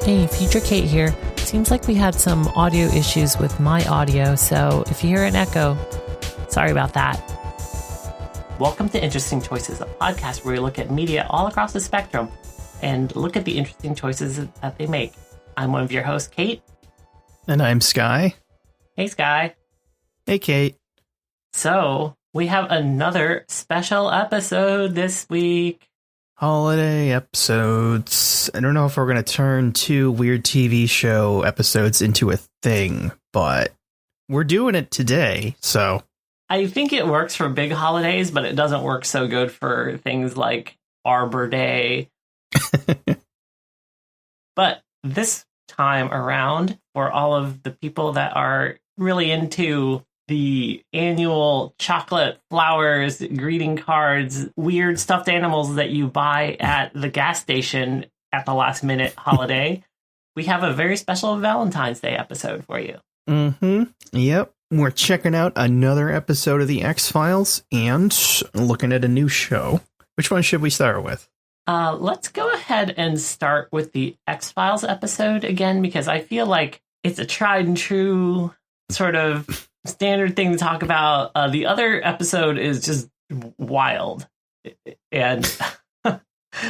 Hey, Future Kate here. Seems like we had some audio issues with my audio, so if you hear an echo, sorry about that. Welcome to Interesting Choices, a podcast where we look at media all across the spectrum and look at the interesting choices that they make. I'm one of your hosts, Kate. And I'm Sky. Hey, Sky. Hey, Kate. So, we have another special episode this week. Holiday episodes. I don't know if we're going to turn two weird TV show episodes into a thing, but we're doing it today, so. I think it works for big holidays, but it doesn't work so good for things like Arbor Day. But this time around, for all of the people that are really into the annual chocolate, flowers, greeting cards, weird stuffed animals that you buy at the gas station at the last minute holiday, we have a very special Valentine's Day episode for you. Mm-hmm. Yep. We're checking out another episode of the X-Files and looking at a new show. Which one should we start with? Let's go ahead and start with the X-Files episode again, because I feel like it's a tried and true sort of standard thing to talk about. The other episode is just wild, and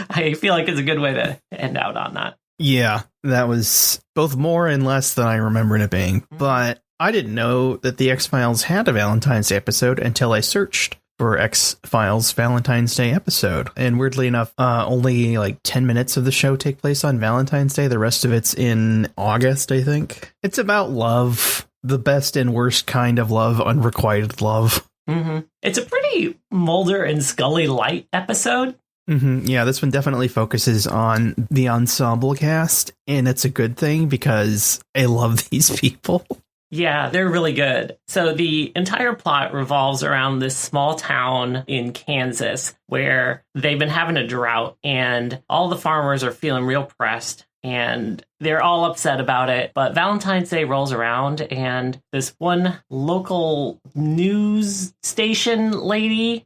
I feel like it's a good way to end out on that. Yeah, that was both more and less than I remembered it being, but I didn't know that the X-Files had a Valentine's Day episode until I searched for X-Files Valentine's Day episode. And weirdly enough, only like 10 minutes of the show take place on Valentine's Day. The rest of it's in August, I think. It's about love. The best and worst kind of love, unrequited love. Mm-hmm. It's a pretty Mulder and Scully light episode. Mm-hmm. Yeah, this one definitely focuses on the ensemble cast, and it's a good thing because I love these people. Yeah, they're really good. So the entire plot revolves around this small town in Kansas where they've been having a drought and all the farmers are feeling real pressed. And they're all upset about it. But Valentine's Day rolls around and this one local news station lady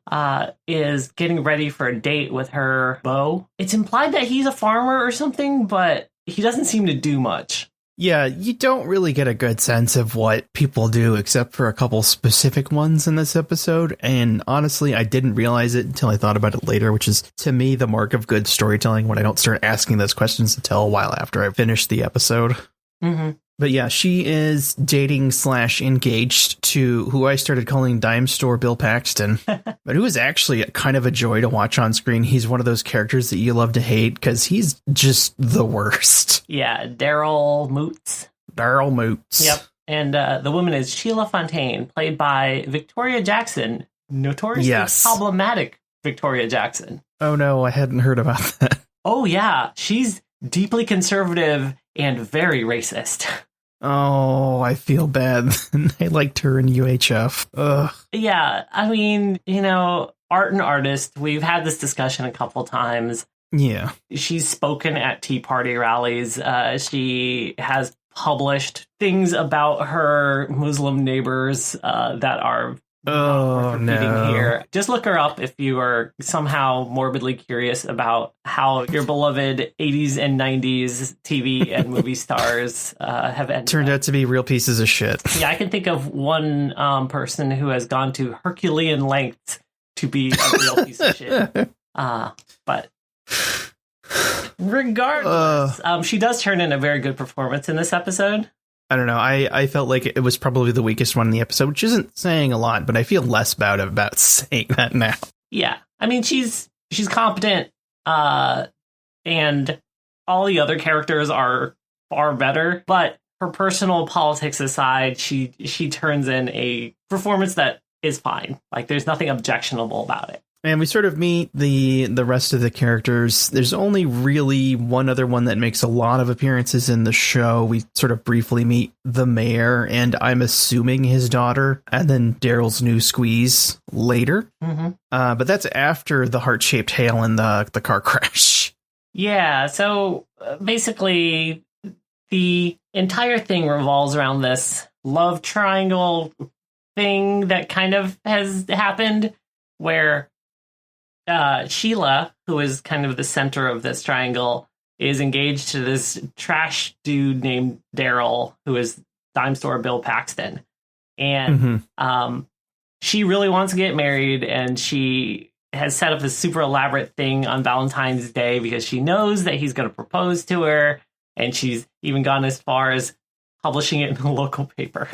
is getting ready for a date with her beau. It's implied that he's a farmer or something, but he doesn't seem to do much. Yeah, you don't really get a good sense of what people do except for a couple specific ones in this episode. And honestly, I didn't realize it until I thought about it later, which is, to me, the mark of good storytelling when I don't start asking those questions until a while after I finish the episode. Mm-hmm. But yeah, she is dating / engaged to who I started calling Dime Store Bill Paxton, but who is actually kind of a joy to watch on screen. He's one of those characters that you love to hate because he's just the worst. Yeah, Daryl Moots. Daryl Moots. Yep. And the woman is Sheila Fontaine, played by Victoria Jackson, notoriously problematic Victoria Jackson. Oh no, I hadn't heard about that. Oh yeah, she's deeply conservative and very racist. Oh, I feel bad. I liked her in UHF. Ugh. Yeah, I mean, art and artist, we've had this discussion a couple times. Yeah. She's spoken at Tea Party rallies. She has published things about her Muslim neighbors that are here. Just look her up if you are somehow morbidly curious about how your beloved 80s and 90s TV and movie stars have ended turned out to be real pieces of shit. Yeah, I can think of one person who has gone to Herculean lengths to be a real piece of shit. But regardless, she does turn in a very good performance in this episode. I don't know. I felt like it was probably the weakest one in the episode, which isn't saying a lot, but I feel less bad about saying that now. Yeah. I mean, she's competent, and all the other characters are far better, but her personal politics aside, she turns in a performance that is fine. Like, there's nothing objectionable about it. And we sort of meet the rest of the characters. There's only really one other one that makes a lot of appearances in the show. We sort of briefly meet the mayor, and I'm assuming his daughter, and then Daryl's new squeeze later. Mm-hmm. But that's after the heart-shaped hail and the car crash. Yeah, so basically, the entire thing revolves around this love triangle thing that kind of has happened, where Sheila, who is kind of the center of this triangle, is engaged to this trash dude named Daryl, who is dime store Bill Paxton. And she really wants to get married, and she has set up this super elaborate thing on Valentine's Day because she knows that he's going to propose to her, and she's even gone as far as publishing it in the local paper.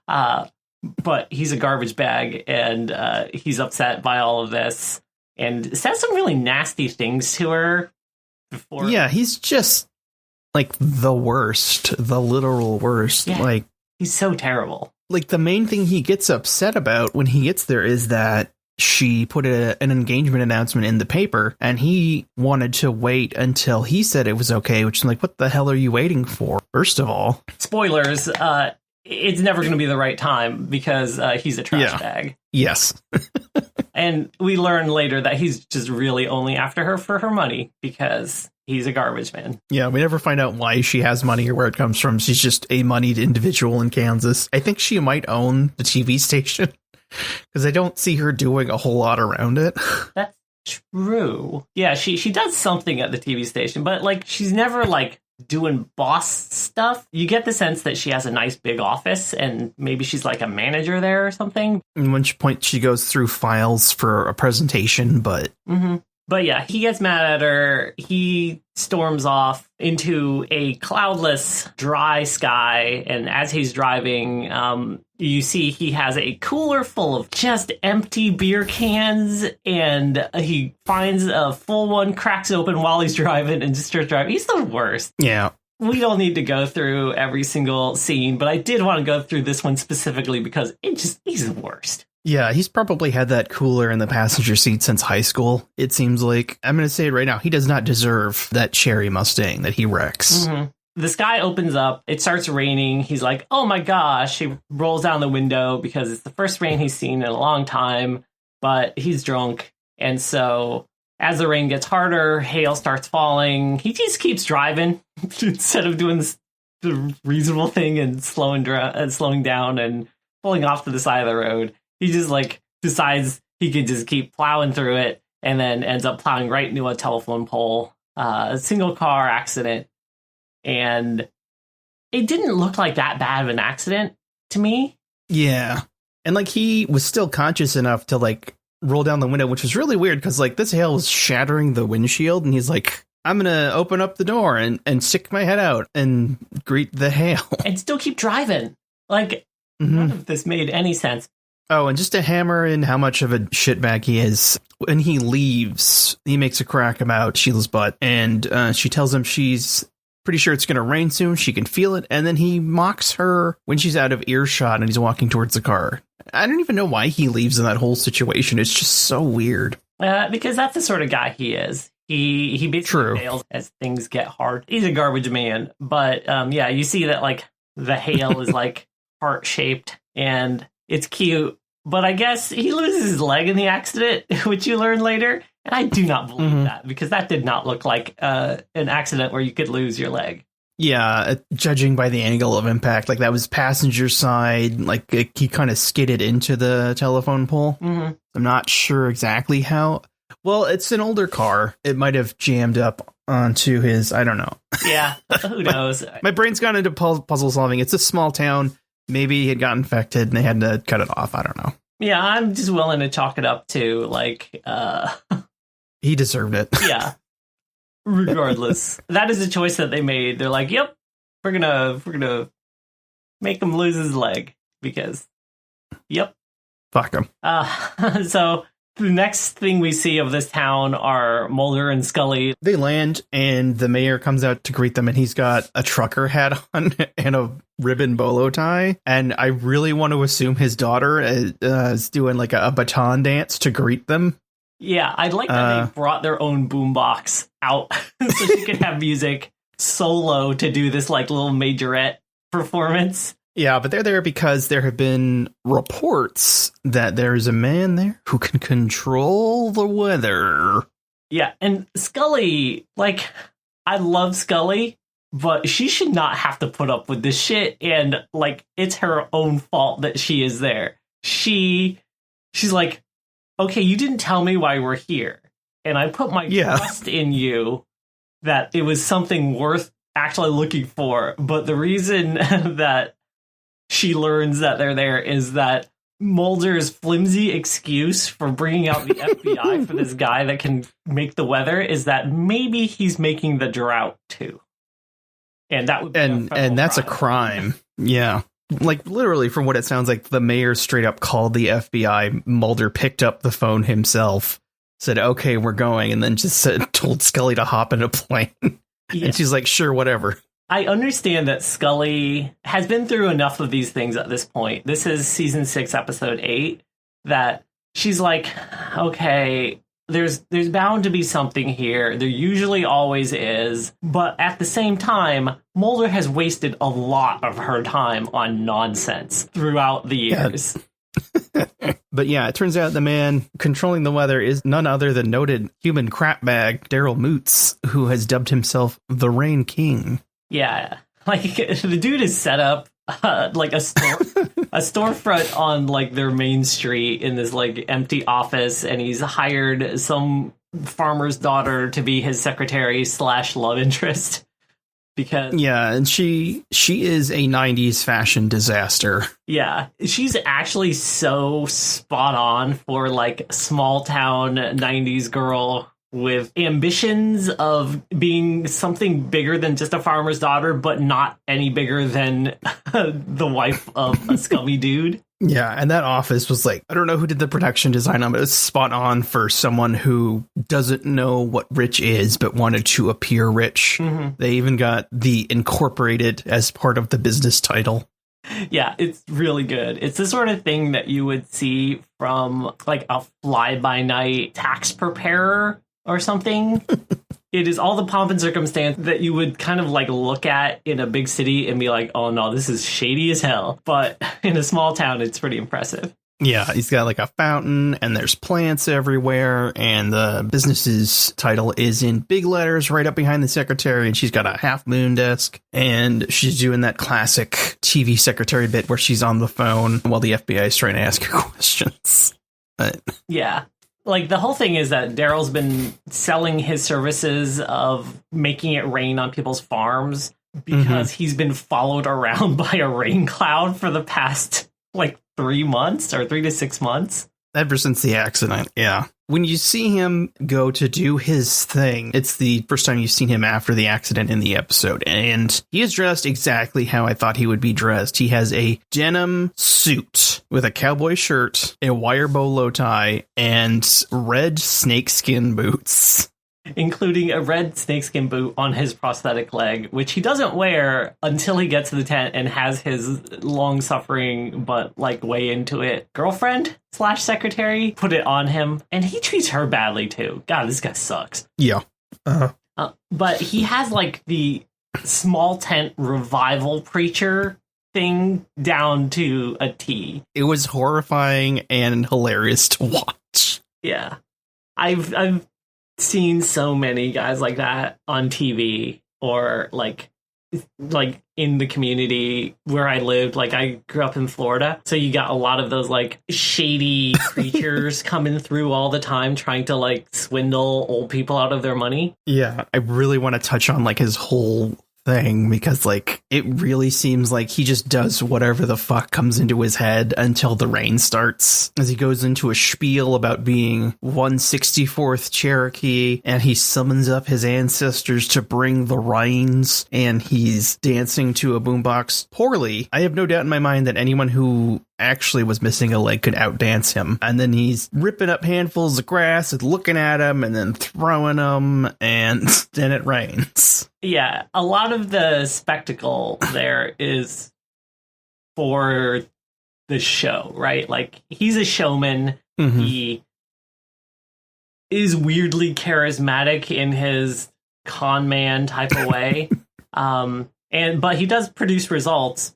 But he's a garbage bag, and he's upset by all of this and says some really nasty things to her before. Yeah, he's just like the worst, the literal worst. Yeah, like he's so terrible. Like the main thing he gets upset about when he gets there is that she put an engagement announcement in the paper, and he wanted to wait until he said it was okay, which is like, what the hell are you waiting for? First of all, spoilers, it's never going to be the right time because he's a trash bag. Yes. And we learn later that he's just really only after her for her money because he's a garbage man. Yeah, we never find out why she has money or where it comes from. She's just a moneyed individual in Kansas. I think she might own the TV station because I don't see her doing a whole lot around it. That's true. Yeah, she does something at the TV station, but like she's never like doing boss stuff. You get the sense that she has a nice big office and maybe she's like a manager there or something. And one point she goes through files for a presentation, but But yeah, he gets mad at her. He storms off into a cloudless, dry sky. And as he's driving, you see he has a cooler full of just empty beer cans. And he finds a full one, cracks open while he's driving, and just starts driving. He's the worst. Yeah. We don't need to go through every single scene, but I did want to go through this one specifically because he's the worst. Yeah, he's probably had that cooler in the passenger seat since high school, it seems like. I'm going to say it right now, he does not deserve that cherry Mustang that he wrecks. The sky opens up, it starts raining, he's like, oh my gosh, he rolls down the window because it's the first rain he's seen in a long time, but he's drunk, and so as the rain gets harder, hail starts falling, he just keeps driving instead of doing the reasonable thing and slowing down and pulling off to the side of the road. He just like decides he can just keep plowing through it and then ends up plowing right into a telephone pole. A single car accident. And it didn't look like that bad of an accident to me. Yeah. And like he was still conscious enough to like roll down the window, which was really weird because like this hail was shattering the windshield. And he's like, I'm going to open up the door and stick my head out and greet the hail. And still keep driving. Like none of this made any sense. Oh, and just to hammer in how much of a shitbag he is, when he leaves, he makes a crack about Sheila's butt, and she tells him she's pretty sure it's going to rain soon, she can feel it, and then he mocks her when she's out of earshot and he's walking towards the car. I don't even know why he leaves in that whole situation. It's just so weird. Because that's the sort of guy he is. He basically fails as things get hard. He's a garbage man, but yeah, you see that like the hail is like heart-shaped, and it's cute, but I guess he loses his leg in the accident, which you learn later. And I do not believe that, because that did not look like an accident where you could lose your leg. Yeah, judging by the angle of impact, like that was passenger side, like he kind of skidded into the telephone pole. I'm not sure exactly how. Well, it's an older car. It might have jammed up onto his, I don't know. Yeah, who knows? My brain's gone into puzzle solving. It's a small town. Maybe he had got infected and they had to cut it off. I don't know. Yeah, I'm just willing to chalk it up to like he deserved it. Yeah. Regardless. That is a choice that they made. They're like, yep, we're gonna make him lose his leg because yep. Fuck him. So the next thing we see of this town are Mulder and Scully. They land and the mayor comes out to greet them, and he's got a trucker hat on and a ribbon bolo tie. And I really want to assume his daughter is doing like a baton dance to greet them. Yeah, I'd like that they brought their own boombox out so she could have music solo to do this like little majorette performance. Yeah, but they're there because there have been reports that there is a man there who can control the weather. Yeah, and Scully, like, I love Scully, but she should not have to put up with this shit, and, like, it's her own fault that she is there. She's like, okay, you didn't tell me why we're here, and I put my trust in you that it was something worth actually looking for. But the reason that she learns that they're there is that Mulder's flimsy excuse for bringing out the FBI for this guy that can make the weather is that maybe he's making the drought too. And that would be and that's crime. a crime. Yeah. Like, literally, from what it sounds like, the mayor straight up called the FBI. Mulder picked up the phone himself, said, okay, we're going, and then just told Scully to hop in a plane. Yeah. And she's like, sure, whatever. I understand that Scully has been through enough of these things at this point. This is season 6, episode 8, that she's like, okay, there's bound to be something here. There usually always is. But at the same time, Mulder has wasted a lot of her time on nonsense throughout the years. Yeah. But yeah, it turns out the man controlling the weather is none other than noted human crapbag Daryl Moots, who has dubbed himself the Rain King. Yeah, like the dude is set up like a storefront on like their main street in this like empty office, and he's hired some farmer's daughter to be his secretary / love interest. Because and she is a 90s fashion disaster. Yeah, she's actually so spot on for like small town 90s girl with ambitions of being something bigger than just a farmer's daughter, but not any bigger than the wife of a scummy dude. Yeah, and that office was like, I don't know who did the production design on it, but it was spot on for someone who doesn't know what rich is, but wanted to appear rich. Mm-hmm. They even got the incorporated as part of the business title. Yeah, it's really good. It's the sort of thing that you would see from like a fly-by-night tax preparer or something. It is all the pomp and circumstance that you would kind of like look at in a big city and be like, oh no, this is shady as hell. But in a small town, it's pretty impressive. Yeah, he's got like a fountain and there's plants everywhere. And the business's title is in big letters right up behind the secretary. And she's got a half moon desk. And she's doing that classic TV secretary bit where she's on the phone while the FBI is trying to ask her questions. But yeah. Like, the whole thing is that Daryl's been selling his services of making it rain on people's farms because he's been followed around by a rain cloud for the past, like, 3 months or 3 to 6 months. Ever since the accident, yeah. When you see him go to do his thing, it's the first time you've seen him after the accident in the episode, and he is dressed exactly how I thought he would be dressed. He has a denim suit with a cowboy shirt, a wire bolo tie, and red snakeskin boots. Including a red snakeskin boot on his prosthetic leg, which he doesn't wear until he gets to the tent and has his long-suffering, but, like, way into it girlfriend / secretary put it on him. And he treats her badly, too. God, this guy sucks. Yeah. But he has, like, the small tent revival preacher thing down to a T. It was horrifying and hilarious to watch. Yeah. I've seen so many guys like that on TV or like in the community where I lived. Like, I grew up in Florida, so you got a lot of those like shady creatures coming through all the time trying to like swindle old people out of their money. Yeah, I really want to touch on like his whole thing because like it really seems like he just does whatever the fuck comes into his head until the rain starts, as he goes into a spiel about being 164th Cherokee and he summons up his ancestors to bring the rains, and he's dancing to a boombox poorly. I have no doubt in my mind that anyone who actually was missing a leg could outdance him. And then he's ripping up handfuls of grass and looking at them and then throwing them, and then it rains. Yeah, a lot of the spectacle there is for the show, right? Like, he's a showman. Mm-hmm. He is weirdly charismatic in his con man type of way. But he does produce results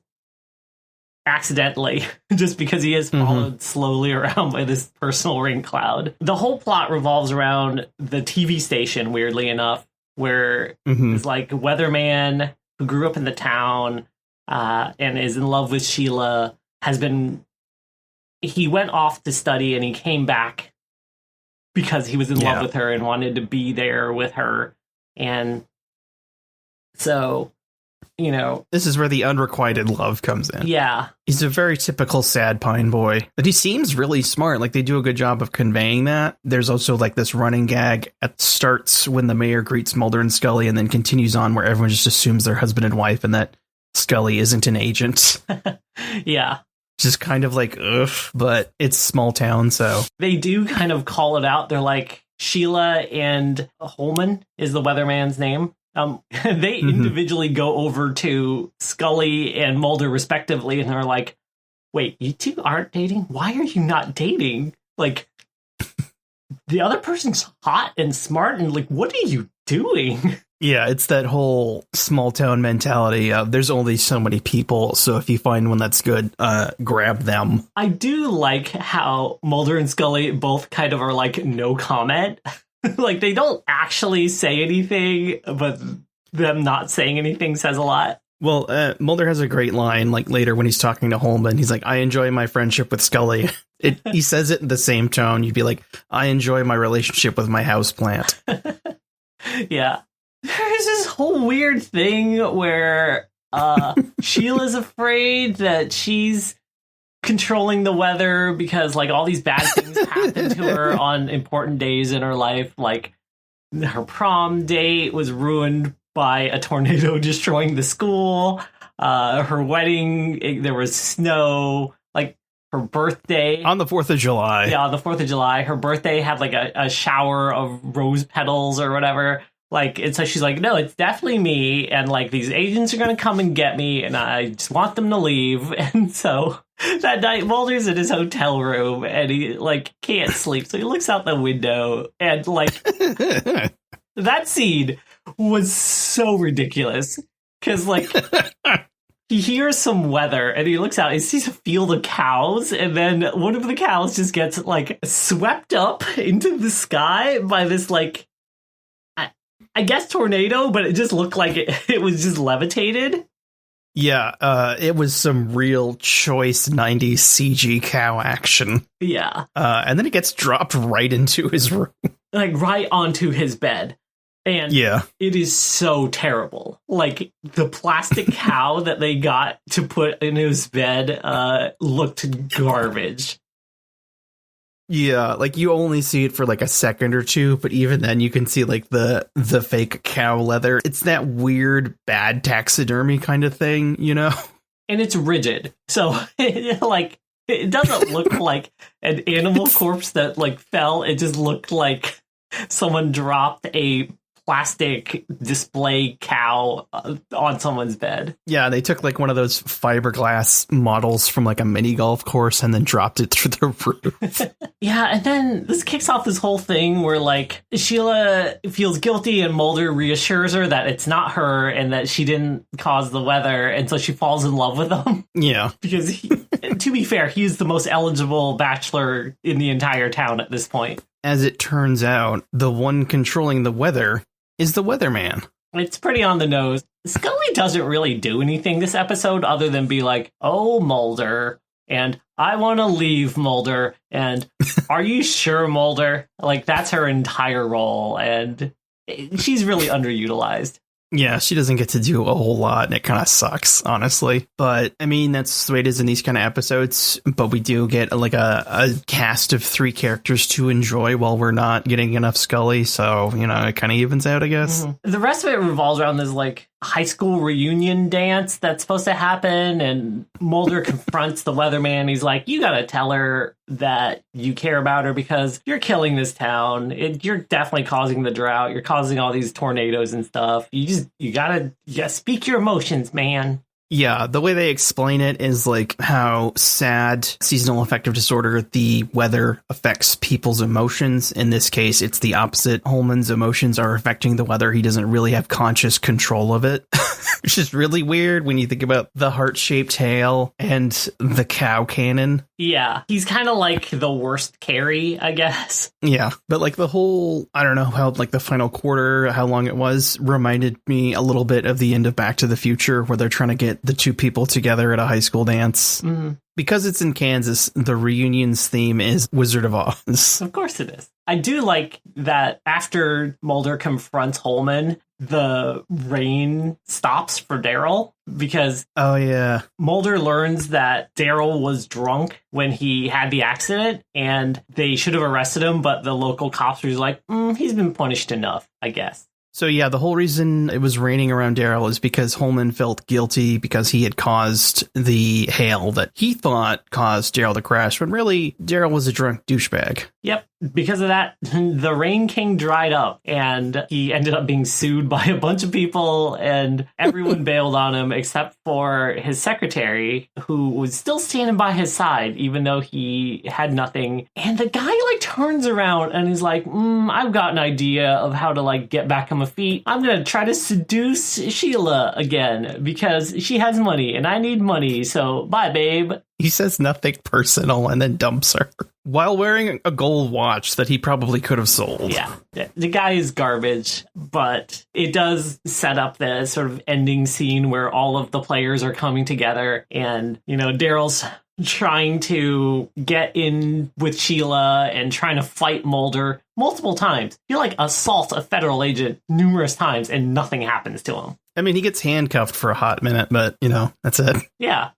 accidentally, just because he is followed slowly around by this personal rain cloud. The whole plot revolves around the TV station, weirdly enough, where it's like a weatherman who grew up in the town and is in love with Sheila. He went off to study and he came back because he was in love with her and wanted to be there with her. And So, this is where the unrequited love comes in. Yeah. He's a very typical sad pine boy, but he seems really smart. Like, they do a good job of conveying that. There's also like this running gag at starts when the mayor greets Mulder and Scully and then continues on where everyone just assumes they're husband and wife and that Scully isn't an agent. Yeah. Just kind of like, ugh, but it's small town, so. They do kind of call it out. They're like, Sheila and Holman is the weatherman's name. They individually go over to Scully and Mulder respectively, and they're like, wait, you two aren't dating? Why are you not dating? Like, the other person's hot and smart, and like, what are you doing? Yeah, it's that whole small town mentality of there's only so many people, so if you find one that's good, grab them. I do like how Mulder and Scully both kind of are like, no comment. Like, they don't actually say anything, but them not saying anything says a lot. Well, Mulder has a great line, like, later when he's talking to Holman. He's like, I enjoy my friendship with Scully. He says it in the same tone. You'd be like, I enjoy my relationship with my houseplant. Yeah. There's this whole weird thing where Sheila's afraid that she's controlling the weather because like all these bad things happen to her on important days in her life. Like her prom date was ruined by a tornado destroying the school. Her wedding, there was snow. Like her birthday on the 4th of July. Yeah, on the 4th of July, her birthday had like a shower of rose petals or whatever. Like, and so she's like, no, it's definitely me. And like, these agents are going to come and get me. And I just want them to leave. And so that night, Mulder's in his hotel room and he like can't sleep. So he looks out the window and like that scene was so ridiculous. Cause like he hears some weather and he looks out and sees a field of cows. And then one of the cows just gets like swept up into the sky by this like, I guess tornado, but it just looked like it was just levitated. Yeah, it was some real choice 90s CG cow action. Yeah. And then it gets dropped right into his room. Like right onto his bed. And yeah, it is so terrible. Like the plastic cow that they got to put in his bed looked garbage. Yeah, like you only see it for like a second or two, but even then you can see like the fake cow leather. It's that weird bad taxidermy kind of thing, you know? And it's rigid. So like it doesn't look like an animal corpse that like fell. It just looked like someone dropped a plastic display cow on someone's bed. Yeah, they took like one of those fiberglass models from like a mini golf course and then dropped it through the roof. Yeah, and then this kicks off this whole thing where like Sheila feels guilty and Mulder reassures her that it's not her and that she didn't cause the weather, and so she falls in love with him. Yeah. Because to be fair, he's the most eligible bachelor in the entire town at this point. As it turns out, the one controlling the weather is the weatherman. It's pretty on the nose. Scully doesn't really do anything this episode other than be like, oh, Mulder, and I want to leave, Mulder, and are you sure, Mulder? Like, that's her entire role, and she's really underutilized. Yeah, she doesn't get to do a whole lot, and it kind of sucks, honestly. But, I mean, that's the way it is in these kind of episodes. But we do get, like, a cast of 3 characters to enjoy while we're not getting enough Scully. So, you know, it kind of evens out, I guess. Mm-hmm. The rest of it revolves around this, like, high school reunion dance that's supposed to happen, and Mulder confronts the weatherman. He's like, you gotta tell her that you care about her because you're killing this town. You're definitely causing the drought. You're causing all these tornadoes and stuff. You gotta speak your emotions, man. Yeah, the way they explain it is like how sad seasonal affective disorder, the weather affects people's emotions. In this case, it's the opposite. Holman's emotions are affecting the weather. He doesn't really have conscious control of it, which is really weird when you think about the heart-shaped tail and the cow cannon. Yeah, he's kind of like the worst Carrie, I guess. Yeah, but like the whole, I don't know how like the final quarter, how long it was, reminded me a little bit of the end of Back to the Future, where they're trying to get the 2 people together at a high school dance. Mm-hmm. Because it's in Kansas, the reunion's theme is Wizard of Oz. Of course it is. I do like that after Mulder confronts Holman, the rain stops for Daryl because Oh, yeah. Mulder learns that Daryl was drunk when he had the accident and they should have arrested him, but the local cops were like, he's been punished enough, I guess. So, yeah, the whole reason it was raining around Daryl is because Holman felt guilty because he had caused the hail that he thought caused Daryl to crash, when really Daryl was a drunk douchebag. Yep. Because of that, the Rain King dried up and he ended up being sued by a bunch of people and everyone bailed on him except for his secretary, who was still standing by his side, even though he had nothing. And the guy turns around and he's like, I've got an idea of how to get back on my feet. I'm going to try to seduce Sheila again because she has money and I need money. So bye, babe. He says nothing personal and then dumps her while wearing a gold watch that he probably could have sold. Yeah, the guy is garbage, but it does set up the sort of ending scene where all of the players are coming together and, Daryl's trying to get in with Sheila and trying to fight Mulder multiple times. He assaults a federal agent numerous times and nothing happens to him. I mean, he gets handcuffed for a hot minute, but, that's it. Yeah.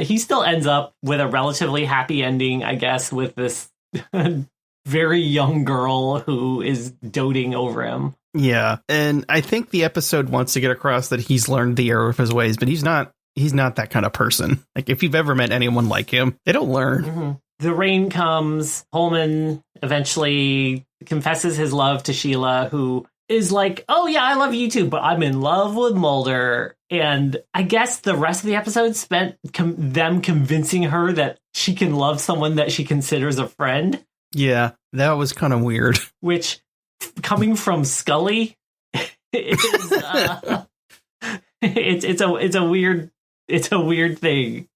He still ends up with a relatively happy ending, I guess, with this very young girl who is doting over him. Yeah, and I think the episode wants to get across that he's learned the error of his ways, but he's not that kind of person. If you've ever met anyone like him, they don't learn. Mm-hmm. The rain comes. Holman eventually confesses his love to Sheila, who is like, oh yeah, I love you too, but I'm in love with Mulder. And I guess the rest of the episode spent them convincing her that she can love someone that she considers a friend. Yeah, that was kind of weird. Which, coming from Scully, is it's a weird thing.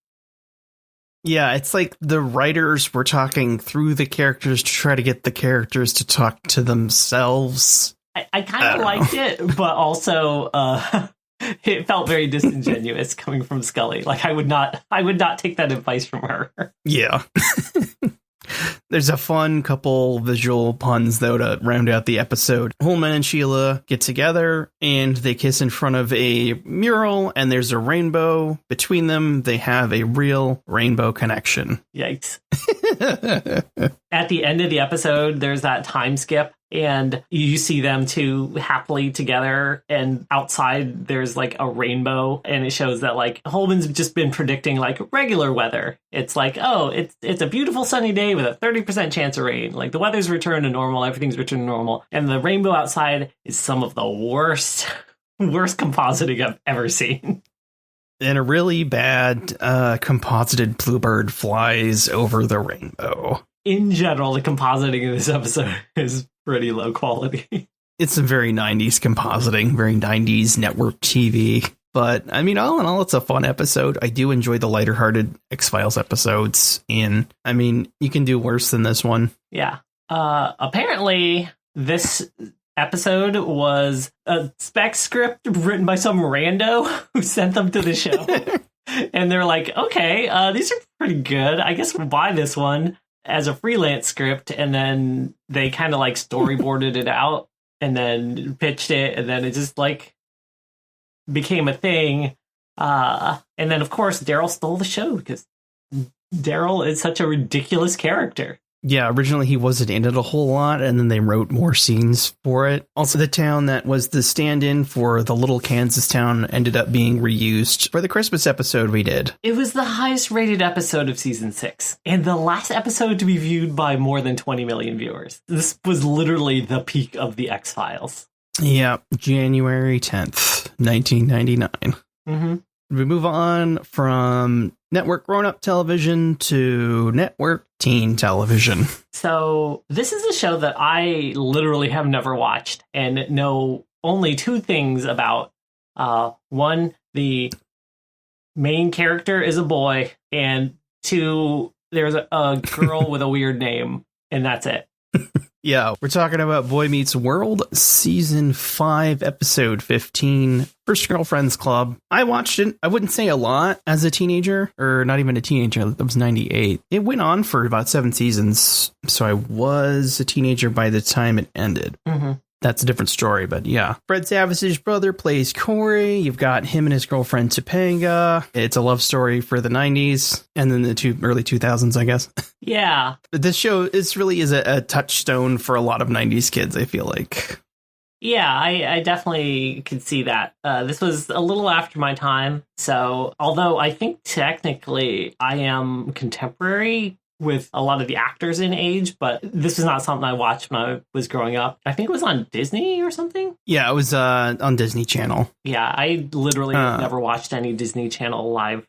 Yeah, it's like the writers were talking through the characters to try to get the characters to talk to themselves. I kind of liked it, but also it felt very disingenuous coming from Scully. I would not take that advice from her. Yeah. There's a fun couple visual puns, though, to round out the episode. Holman and Sheila get together, and they kiss in front of a mural, and there's a rainbow between them. They have a real rainbow connection. Yikes. At the end of the episode, there's that time skip, and you see them two happily together, and outside there's a rainbow, and it shows that Holman's just been predicting regular weather. It's it's a beautiful sunny day with a 30% chance of rain. The weather's returned to normal, everything's returned to normal, and the rainbow outside is some of the worst compositing I've ever seen. And a really bad composited bluebird flies over the rainbow. In general, the compositing in this episode is pretty low quality. It's some very 90s compositing, very 90s network TV. But, I mean, all in all, it's a fun episode. I do enjoy the lighter-hearted X-Files episodes. And, I mean, you can do worse than this one. Yeah. Apparently, this episode was a spec script written by some rando who sent them to the show. And they're like, okay, these are pretty good. I guess we'll buy this one as a freelance script. And then they kind of storyboarded it out and then pitched it. And then it just became a thing. And then, of course, Daryl stole the show because Daryl is such a ridiculous character. Yeah, originally he wasn't in it a whole lot, and then they wrote more scenes for it. Also, the town that was the stand-in for the little Kansas town ended up being reused for the Christmas episode we did. It was the highest rated episode of season 6, and the last episode to be viewed by more than 20 million viewers. This was literally the peak of the X-Files. Yeah, January 10th, 1999. Mm-hmm. We move on from network grown-up television to network teen television. So this is a show that I literally have never watched and know only two things about. One, the main character is a boy, and two, there's a girl with a weird name, and that's it. Yeah, we're talking about Boy Meets World, Season 5, Episode 15, First Girlfriend's Club. I watched it, I wouldn't say a lot as a teenager, or not even a teenager, that was 98. It went on for about 7 seasons, so I was a teenager by the time it ended. Mm-hmm. that's a different story. But yeah, Fred Savage's brother plays Corey. You've got him and his girlfriend Topanga. It's a love story for the 90s and then the early 2000s, I guess. Yeah. But this show really is a touchstone for a lot of 90s kids, I feel like. Yeah, I definitely could see that. This was a little after my time. So although I think technically I am contemporary with a lot of the actors in age, but this was not something I watched when I was growing up. I think it was on Disney or something. Yeah, it was on Disney Channel. Yeah, I literally never watched any Disney Channel live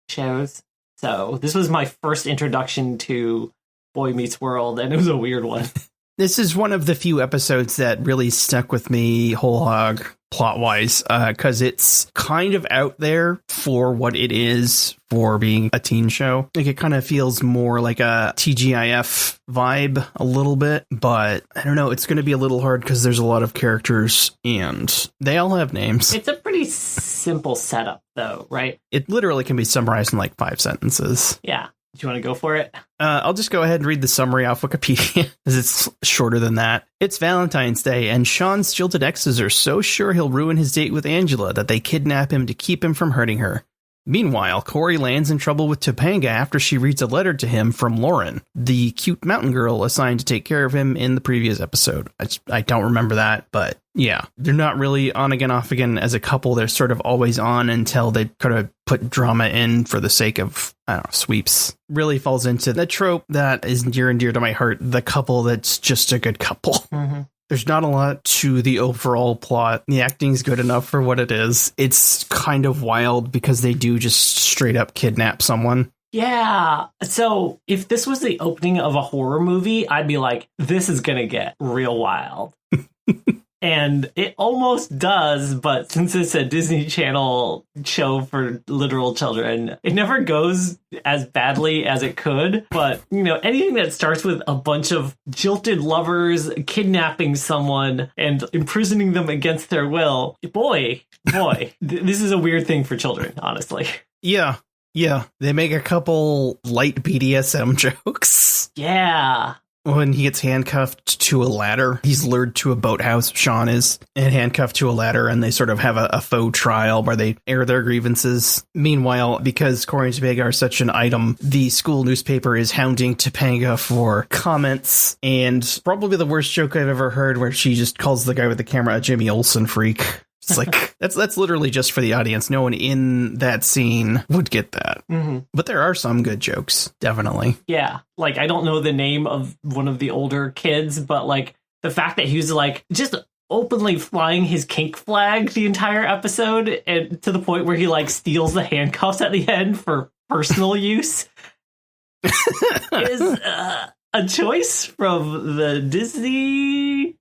shows. So this was my first introduction to Boy Meets World, and it was a weird one. This is one of the few episodes that really stuck with me whole hog plot-wise, because it's kind of out there for what it is for being a teen show. Like, it kind of feels more like a TGIF vibe a little bit, but I don't know, it's going to be a little hard because there's a lot of characters and they all have names. It's a pretty simple setup, though, right? It literally can be summarized in like 5 sentences. Yeah. Do you want to go for it? I'll just go ahead and read the summary off Wikipedia, because it's shorter than that. It's Valentine's Day, and Sean's jilted exes are so sure he'll ruin his date with Angela that they kidnap him to keep him from hurting her. Meanwhile, Corey lands in trouble with Topanga after she reads a letter to him from Lauren, the cute mountain girl assigned to take care of him in the previous episode. I don't remember that, but yeah. They're not really on again, off again as a couple. They're sort of always on until they kind of put drama in for the sake of, I don't know, sweeps. Really falls into the trope that is near and dear to my heart, the couple that's just a good couple. Mm-hmm. There's not a lot to the overall plot. The acting's good enough for what it is. It's kind of wild because they do just straight up kidnap someone. Yeah. So if this was the opening of a horror movie, I'd be like, this is going to get real wild. And it almost does, but since it's a Disney Channel show for literal children, it never goes as badly as it could. But, you know, anything that starts with a bunch of jilted lovers kidnapping someone and imprisoning them against their will, boy, this is a weird thing for children, honestly. Yeah. They make a couple light BDSM jokes. Yeah. When he gets handcuffed to a ladder, he's lured to a boathouse, Sean is, and handcuffed to a ladder, and they sort of have a faux trial where they air their grievances. Meanwhile, because Corey and Topanga are such an item, the school newspaper is hounding Topanga for comments, and probably the worst joke I've ever heard, where she just calls the guy with the camera a Jimmy Olsen freak. It's like, that's literally just for the audience. No one in that scene would get that. Mm-hmm. But there are some good jokes, definitely. Yeah. Like, I don't know the name of one of the older kids, but like the fact that he was like just openly flying his kink flag the entire episode, and to the point where he like steals the handcuffs at the end for personal use is a choice from the Disney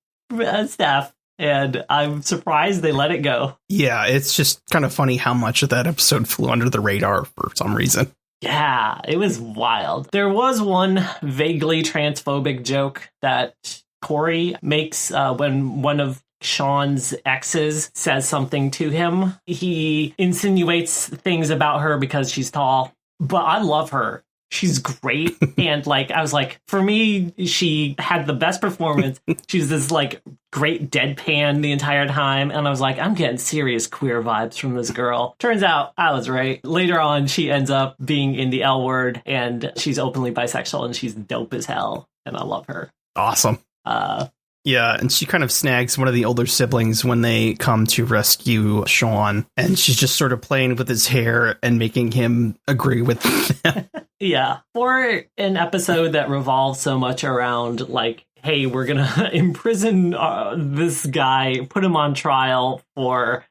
staff. And I'm surprised they let it go. Yeah, it's just kind of funny how much of that episode flew under the radar for some reason. Yeah, it was wild. There was one vaguely transphobic joke that Corey makes when one of Sean's exes says something to him. He insinuates things about her because she's tall, but I love her. She's great. And like, I was like, for me, she had the best performance. She's this like great deadpan the entire time. And I was like, I'm getting serious queer vibes from this girl. Turns out I was right. Later on, she ends up being in the L Word, and she's openly bisexual, and she's dope as hell. And I love her. Awesome. Yeah, and she kind of snags one of the older siblings when they come to rescue Sean, and she's just sort of playing with his hair and making him agree with them. Yeah. For an episode that revolves so much around, like, hey, we're going to imprison this guy, put him on trial for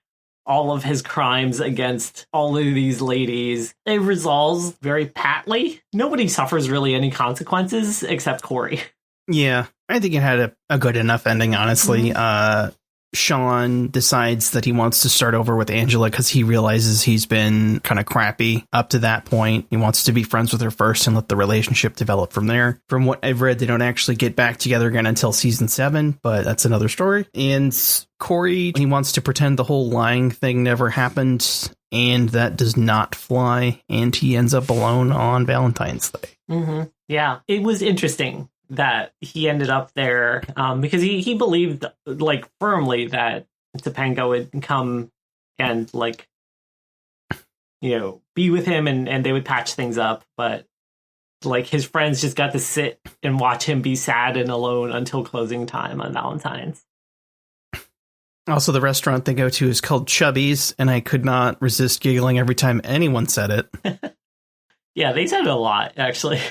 all of his crimes against all of these ladies, it resolves very patly. Nobody suffers really any consequences except Corey. Yeah, I think it had a good enough ending, honestly. Mm-hmm. Sean decides that he wants to start over with Angela because he realizes he's been kind of crappy up to that point. He wants to be friends with her first and let the relationship develop from there. From what I've read, they don't actually get back together again until season 7, but that's another story. And Corey, he wants to pretend the whole lying thing never happened, and that does not fly, and he ends up alone on Valentine's Day. Mm-hmm. Yeah, it was interesting. that he ended up there because he believed like firmly that Topanga would come and like, you know, be with him and they would patch things up. But like his friends just got to sit and watch him be sad and alone until closing time on Valentine's. Also, the restaurant they go to is called Chubby's, and I could not resist giggling every time anyone said it. Yeah, they said it a lot, actually. They're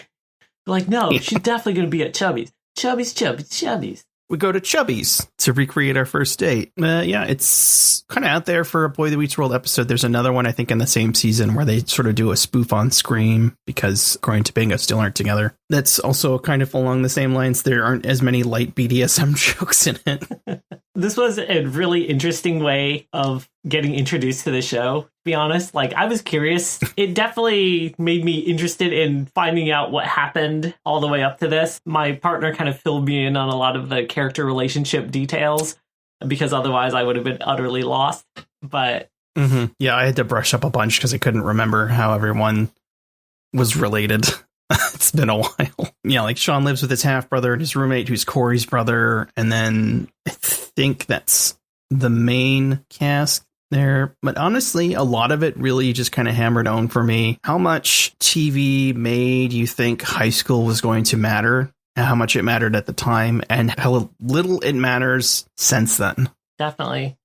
like, no, she's definitely going to be at Chubby's. Chubby's. We go to Chubby's to recreate our first date. Yeah, it's kind of out there for a Boy That Eats World episode. There's another one, I think, in the same season where they sort of do a spoof on Scream because Corey and Topanga still aren't together. That's also kind of along the same lines. There aren't as many light BDSM jokes in it. This was a really interesting way of getting introduced to the show, to be honest. Like, I was curious. It definitely made me interested in finding out what happened all the way up to this. My partner kind of filled me in on a lot of the character relationship details because otherwise I would have been utterly lost. But yeah, I had to brush up a bunch because I couldn't remember how everyone was related. It's been a while. Yeah, like Sean lives with his half-brother and his roommate, who's Corey's brother. And then I think that's the main cast there. But honestly, a lot of it really just kind of hammered home for me. How much TV made you think high school was going to matter? How much it mattered at the time and how little it matters since then. Definitely.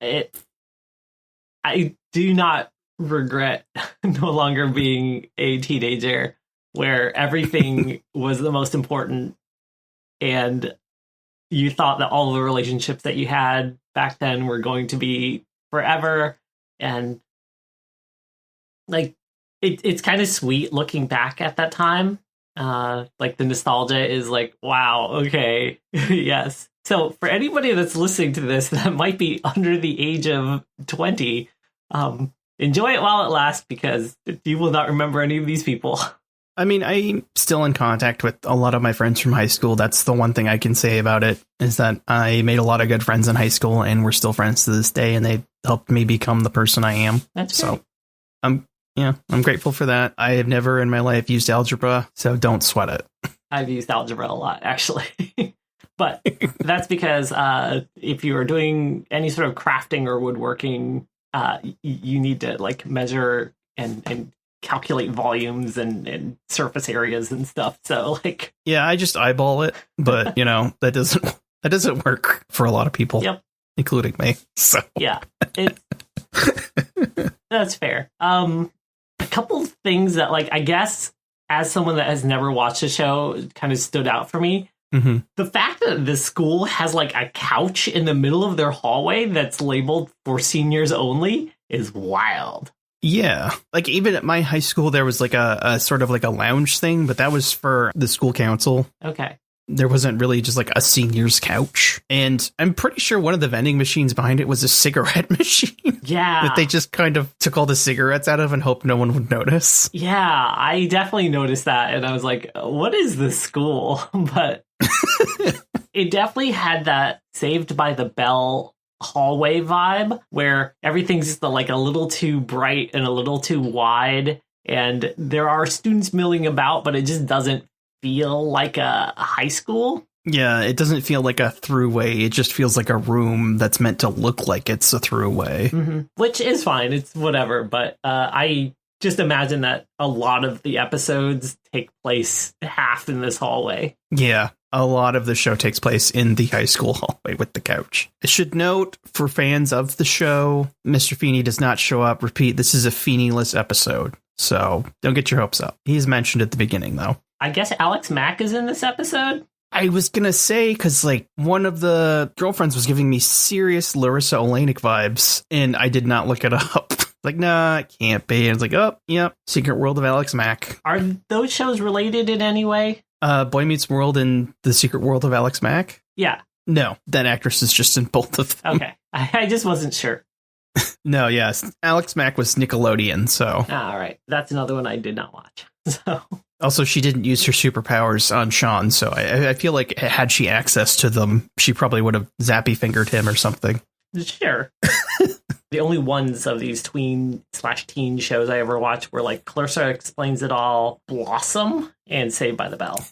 I do not regret no longer being a teenager where everything was the most important and you thought that all the relationships that you had back then were going to be forever. And like it's kind of sweet looking back at that time. Like the nostalgia is like, wow, okay. Yes. So for anybody that's listening to this that might be under the age of 20, enjoy it while it lasts because you will not remember any of these people. I mean, I'm still in contact with a lot of my friends from high school. That's the one thing I can say about it is that I made a lot of good friends in high school and we're still friends to this day. And they helped me become the person I am. That's great. So I'm grateful for that. I have never in my life used algebra, so don't sweat it. I've used algebra a lot, actually. But that's because if you are doing any sort of crafting or woodworking, you need to like measure and calculate volumes and surface areas and stuff. So like, yeah, I just eyeball it, but you know, that doesn't work for a lot of people, yep, including me. So yeah, that's fair. A couple things that like, I guess as someone that has never watched the show kind of stood out for me. Mm-hmm. The fact that the school has like a couch in the middle of their hallway that's labeled for seniors only is wild. Yeah. Like even at my high school, there was like a sort of like a lounge thing, but that was for the school council. Okay. There wasn't really just like a senior's couch. And I'm pretty sure one of the vending machines behind it was a cigarette machine. Yeah. That they just kind of took all the cigarettes out of and hoped no one would notice. Yeah, I definitely noticed that. And I was like, what is this school? But it definitely had that Saved by the Bell hallway vibe where everything's just like a little too bright and a little too wide. And there are students milling about, but it just doesn't feel like a high school. Yeah, it doesn't feel like a throughway. It just feels like a room that's meant to look like it's a throughway. Mm-hmm. Which is fine. It's whatever. But I just imagine that a lot of the episodes take place half in this hallway. Yeah, a lot of the show takes place in the high school hallway with the couch. I should note, for fans of the show, Mr. Feeney does not show up. Repeat, this is a Feeney-less episode, so don't get your hopes up. He's mentioned at the beginning, though. I guess Alex Mack is in this episode? I was going to say, because like one of the girlfriends was giving me serious Larissa Olenek vibes, and I did not look it up. Like, nah, it can't be. And it's like, oh, yep, Secret World of Alex Mack. Are those shows related in any way? Boy Meets World and The Secret World of Alex Mack? Yeah. No, that actress is just in both of them. Okay. I just wasn't sure. No, yes. Alex Mack was Nickelodeon, so. All right. That's another one I did not watch. So. Also, she didn't use her superpowers on Sean, so I feel like had she access to them, she probably would have zappy fingered him or something. Sure. The only ones of these tween/teen shows I ever watched were like Clarissa Explains It All, Blossom, and Saved by the Bell.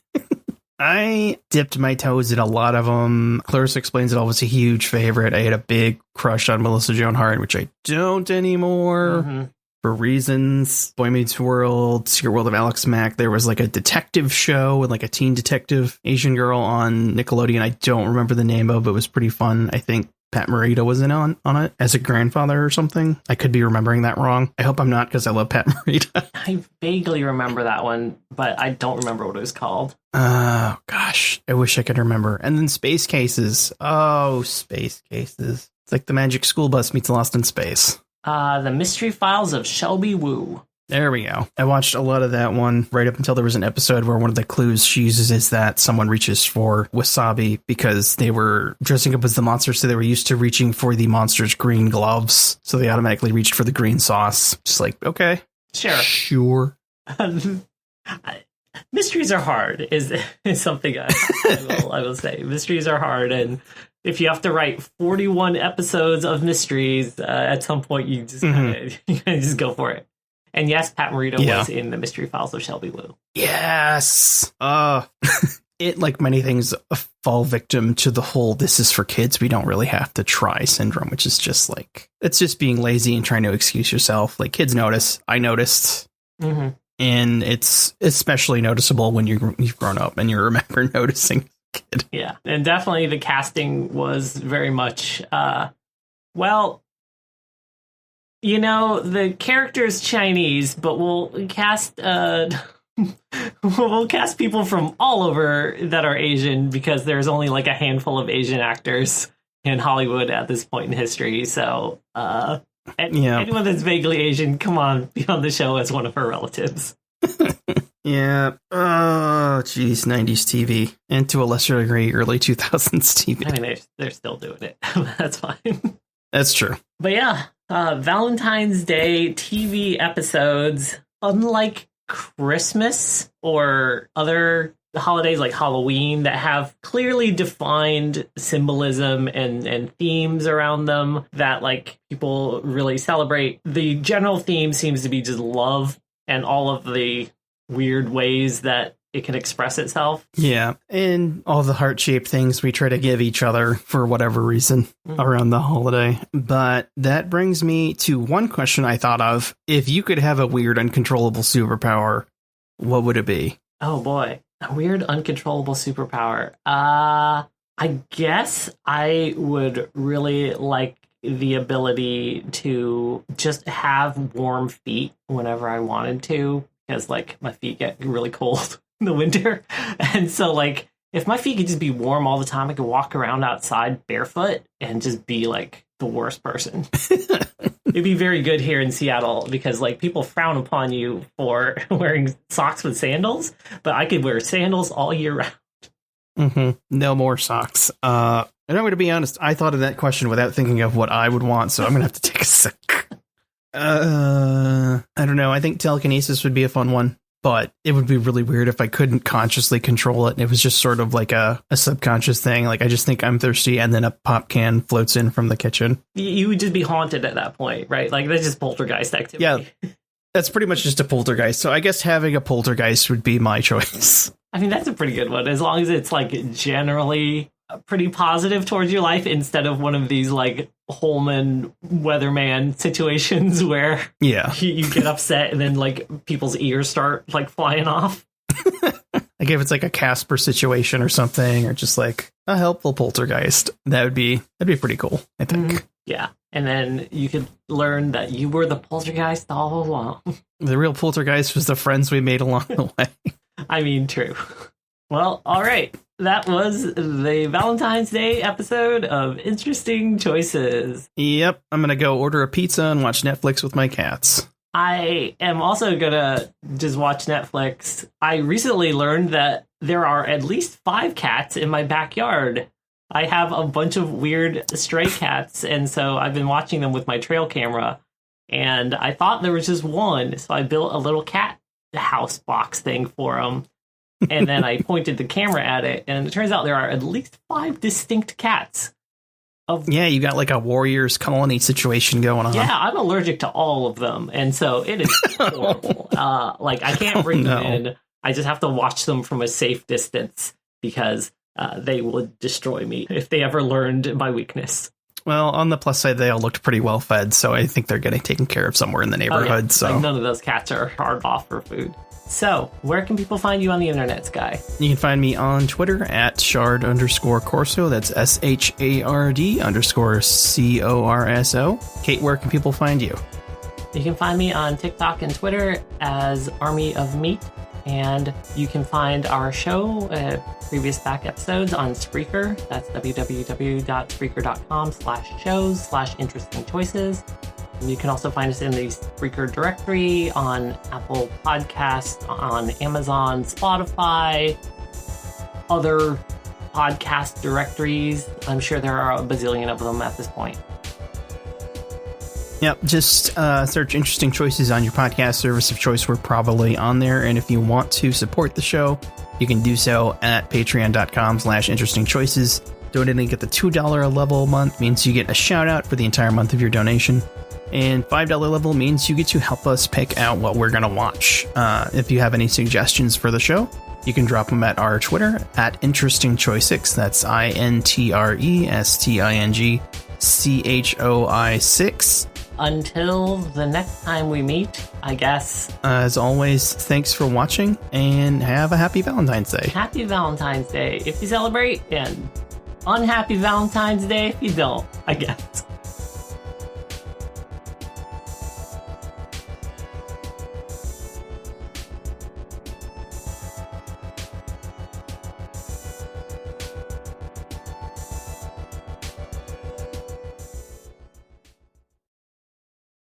I dipped my toes in a lot of them. Clarissa Explains It All was a huge favorite. I had a big crush on Melissa Joan Hart, which I don't anymore. Mm-hmm. For reasons. Boy Meets World, Secret World of Alex Mack. There was like a detective show with like a teen detective Asian girl on Nickelodeon. I don't remember the name of it. It was pretty fun. I think Pat Morita was in on it as a grandfather or something. I could be remembering that wrong. I hope I'm not, because I love Pat Morita. I vaguely remember that one, but I don't remember what it was called. Oh, gosh. I wish I could remember. And then Space Cases. Oh, Space Cases. It's like the Magic School Bus meets Lost in Space. The Mystery Files of Shelby Woo. There we go. I watched a lot of that one right up until there was an episode where one of the clues she uses is that someone reaches for wasabi because they were dressing up as the monster, so they were used to reaching for the monster's green gloves. So they automatically reached for the green sauce. Just like, okay. Sure. Mysteries are hard is something I will say. Mysteries are hard, and if you have to write 41 episodes of mysteries, at some point you just just go for it. And yes, Pat Morita was in the Mystery Files of Shelby Woo. Yes. It, like many things, fall victim to the whole "this is for kids, we don't really have to try" syndrome, which is just like, it's just being lazy and trying to excuse yourself. Like, kids notice. I noticed. Mm-hmm. And it's especially noticeable when you've grown up and you remember noticing. Kid. Yeah, and definitely the casting was very much, well, you know, the character's Chinese, but we'll cast we'll cast people from all over that are Asian, because there's only like a handful of Asian actors in Hollywood at this point in history. So anyone that's vaguely Asian, come on, be on the show as one of her relatives. Yeah. Oh, geez. 90s TV. And to a lesser degree, early 2000s TV. I mean, they're still doing it. That's fine. That's true. But yeah, Valentine's Day TV episodes, unlike Christmas or other holidays like Halloween that have clearly defined symbolism and themes around them that like people really celebrate, the general theme seems to be just love and all of the weird ways that it can express itself. Yeah, and all the heart-shaped things we try to give each other for whatever reason around the holiday. But that brings me to one question I thought of. If you could have a weird, uncontrollable superpower, what would it be? Oh boy, a weird, uncontrollable superpower. I guess I would really like the ability to just have warm feet whenever I wanted to, because like my feet get really cold in the winter. And so like if my feet could just be warm all the time, I could walk around outside barefoot and just be like the worst person. It'd be very good here in Seattle because like people frown upon you for wearing socks with sandals, but I could wear sandals all year round. Mm-hmm. No more socks. And I'm going to be honest, I thought of that question without thinking of what I would want, so I'm going to have to take a sec. I don't know. I think telekinesis would be a fun one, but it would be really weird if I couldn't consciously control it. It was just sort of like a subconscious thing. Like I just think I'm thirsty and then a pop can floats in from the kitchen. You would just be haunted at that point, right? Like that's just poltergeist activity. Yeah, that's pretty much just a poltergeist. So I guess having a poltergeist would be my choice. I mean, that's a pretty good one, as long as it's like generally pretty positive towards your life instead of one of these like Holman weatherman situations where you get upset and then like people's ears start like flying off. Like if it's like a Casper situation or something, or just like a helpful poltergeist, that'd be pretty cool, I think. Mm-hmm. Yeah. And then you could learn that you were the poltergeist all along. The real poltergeist was the friends we made along the way. I mean, true. Well, all right. That was the Valentine's Day episode of Interesting Choices. Yep. I'm going to go order a pizza and watch Netflix with my cats. I am also going to just watch Netflix. I recently learned that there are at least 5 cats in my backyard. I have a bunch of weird stray cats, and so I've been watching them with my trail camera, and I thought there was just one, so I built a little cat house box thing for them. And then I pointed the camera at it, and it turns out there are at least 5 distinct cats. You got like a warrior's colony situation going on. Yeah, I'm allergic to all of them, and so it is horrible. Like I can't bring them in. I just have to watch them from a safe distance. because they would destroy me if they ever learned my weakness. Well, on the plus side, they all looked pretty well fed, so I think they're getting taken care of somewhere in the neighborhood. So like none of those cats are hard off for food. So, where can people find you on the internet, Sky? You can find me on Twitter at shard_corso. That's SHARD_CORSO. Kate, where can people find you? You can find me on TikTok and Twitter as Army of Meat. And you can find our show, previous back episodes on Spreaker. That's www.spreaker.com/shows/interesting choices. And you can also find us in the Spreaker directory on Apple Podcasts, on Amazon, Spotify, other podcast directories. I'm sure there are a bazillion of them at this point. Yep, just search Interesting Choices on your podcast service of choice. We're probably on there. And if you want to support the show, you can do so at patreon.com/interesting choices. Donating at the $2 level a month means you get a shout out for the entire month of your donation. And $5 level means you get to help us pick out what we're going to watch. If you have any suggestions for the show, you can drop them at our Twitter at InterestingChoi6. That's INTRESTINGCHOI6. Until the next time we meet, I guess. As always, thanks for watching and have a happy Valentine's Day. Happy Valentine's Day if you celebrate, and unhappy Valentine's Day if you don't, I guess.